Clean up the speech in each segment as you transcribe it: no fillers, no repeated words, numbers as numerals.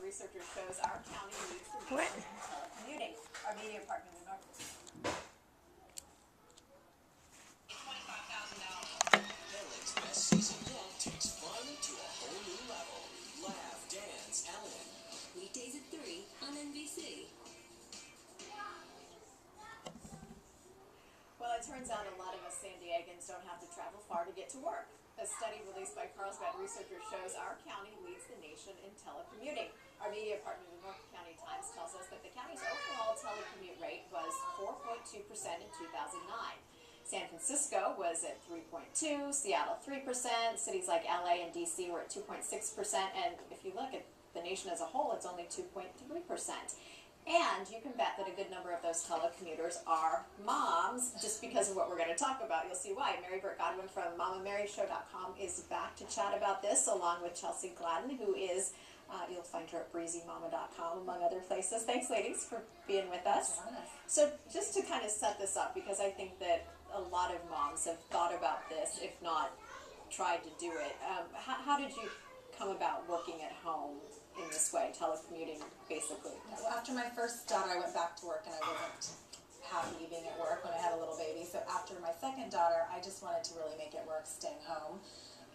researcher shows our county leads the nation in telecommuting. Our media partner, the North. Helen's best season yet takes fun to a whole new level. Laugh, dance, Ellen. Weekdays at 3 on NBC. Well, it turns out a lot of us San Diegans don't have to travel far to get to work. A study released by Carlsbad researchers shows our county leads the nation in telecommuting. Our media partner, the North County Times, tells us that the county's overall telecommute rate was 4.2% in 2009. San Francisco was at 3.2%, Seattle 3%, cities like LA and DC were at 2.6%, and if you look at the nation as a whole, it's only 2.3%. And you can bet that a good number of those telecommuters are moms, just because of what we're going to talk about. You'll see why. Mary Burt Godwin from MamaMaryShow.com is back to chat about this, along with Chelsea Gladden, who is, you'll find her at BreezyMama.com, among other places. Thanks, ladies, for being with us. So just to kind of set this up, because I think that a lot of moms have thought about this, if not tried to do it. How did you come about working at home in this way, telecommuting, basically? Well, after my first daughter, I went back to work, and I wasn't happy being at work when I had a little baby. So after my second daughter, I just wanted to really make it work staying home,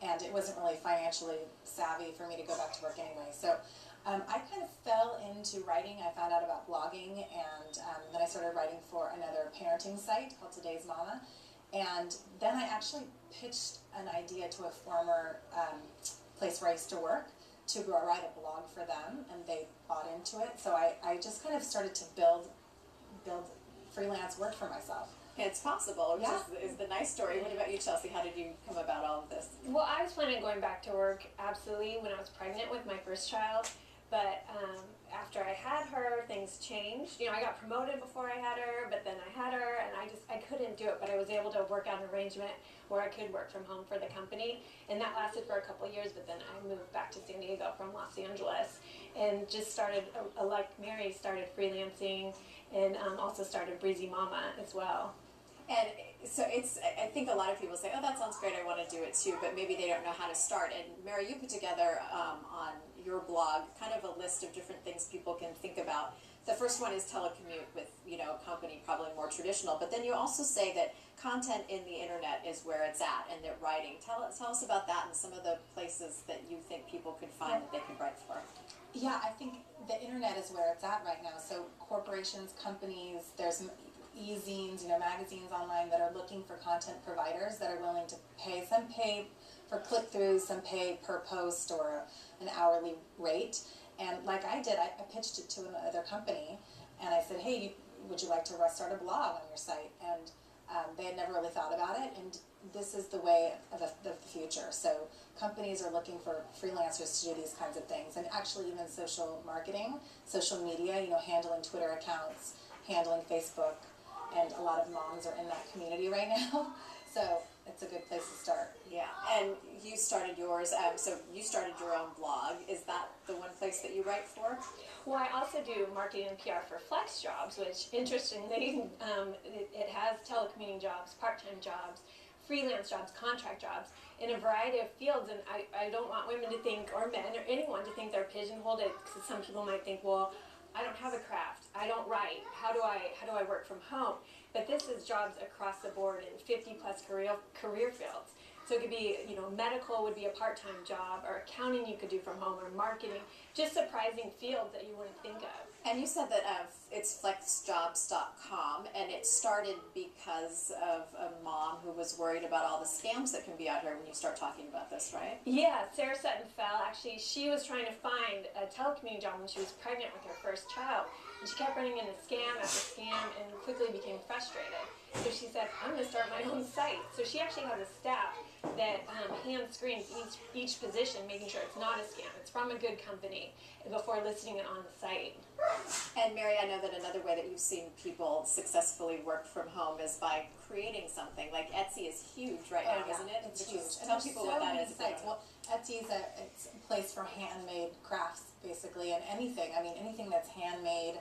and it wasn't really financially savvy for me to go back to work anyway. So I kind of fell into writing. I found out about blogging, and then I started writing for another parenting site called Today's Mama, and then I actually pitched an idea to a former place where I used to work to write a blog for them, and they bought into it. So I just kind of started to build freelance work for myself. It's possible, which Yeah. is the nice story. What about you, Chelsea? How did you come about all of this? Well, I was planning on going back to work, absolutely, when I was pregnant with my first child. But after I had her, things changed. You know, I got promoted before I had her, but then I had her, and I couldn't do it. But I was able to work out an arrangement where I could work from home for the company. And that lasted for a couple of years, but then I moved back to San Diego from Los Angeles and just started, like Mary, started freelancing, and also started Breezy Mama as well. And so I think a lot of people say, oh, that sounds great, I want to do it too, but maybe they don't know how to start. And Mary, you put together on your blog kind of a list of different things people can think about. The first one is telecommute with, a company probably more traditional, but then you also say that content in the internet is where it's at, and that writing. Tell us about that and some of the places that you think people could find that they could write for. Yeah, I think the internet is where it's at right now. So corporations, companies, there's e-zines, magazines online that are looking for content providers that are willing to pay. Some pay for click-throughs, some pay per post or an hourly rate. And like I did, I pitched it to another company, and I said, hey, would you like to start a blog on your site? And they had never really thought about it, and this is the way of the future. So companies are looking for freelancers to do these kinds of things, and actually even social marketing, social media, handling Twitter accounts, handling Facebook, and a lot of moms are in that community right now. So it's a good place to start. Yeah, and you started yours, so you started your own blog. Is that the one place that you write for? Well, I also do marketing and PR for Flex Jobs, which, interestingly, it has telecommuting jobs, part-time jobs, freelance jobs, contract jobs, in a variety of fields. And I don't want women to think, or men, or anyone to think they're pigeonholed. Because some people might think, well, I don't have a craft, I don't write, how do I work from home? But this is jobs across the board in 50-plus career fields. So it could be, medical would be a part-time job, or accounting you could do from home, or marketing, just surprising fields that you wouldn't think of. And you said that it's flexjobs.com, and it started because of a mom who was worried about all the scams that can be out here when you start talking about this, right? Yeah, Sarah Sutton Fell, actually, she was trying to find a telecommuting job when she was pregnant with her first child. And she kept running into scam after scam and quickly became frustrated. So she said, I'm going to start my own site. So she actually has a staff that hand screens each position, making sure it's not a scam, it's from a good company, before listing it on the site. And Mary, I know that another way that you've seen people successfully work from home is by creating something. Like Etsy is huge right now, isn't it? It's huge. Tell people what that is. Well, Etsy is it's a place for handmade crafts, basically, and anything. I mean, anything that's handmade,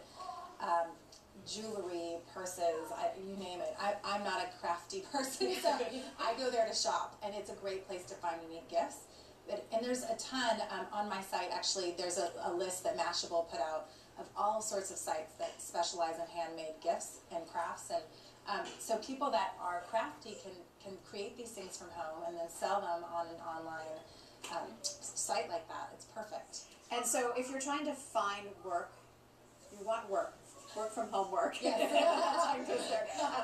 jewelry, purses, you name it. I'm not a crafty person, so I go there to shop, and it's a great place to find unique gifts. And there's a ton on my site. Actually, there's a list that Mashable put out of all sorts of sites that specialize in handmade gifts and crafts, and so people that are crafty can create these things from home and then sell them on an online site like that. It's perfect. And so if you're trying to find work, you want work from home work. Yes.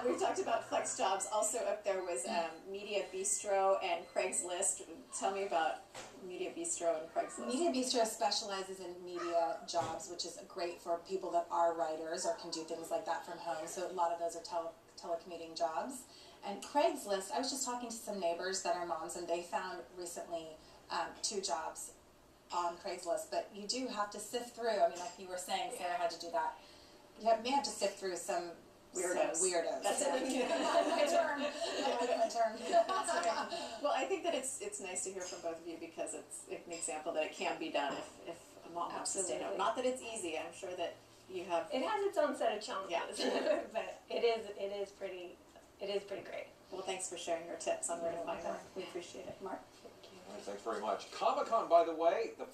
We've talked about flex jobs. Also up there was Media Bistro and Craigslist. Tell me about Media Bistro and Craigslist. Media Bistro specializes in media jobs, which is great for people that are writers or can do things like that from home. So a lot of those are telecommuting jobs. And Craigslist, I was just talking to some neighbors that are moms, and they found recently 2 jobs on Craigslist. But you do have to sift through. I mean, like you were saying, Sarah had to do that. You may have to sift through some weirdos. That's it. My term. My term. That's right. Well, I think that it's nice to hear from both of you because it's an example that it can be done if a mom wants to stay home. Not that it's easy. I'm sure that you have. It has its own set of challenges, but it is pretty great. Well, thanks for sharing your tips on where to find work. We appreciate it, Mark. All right, thanks very much. Comic-Con, by the way, the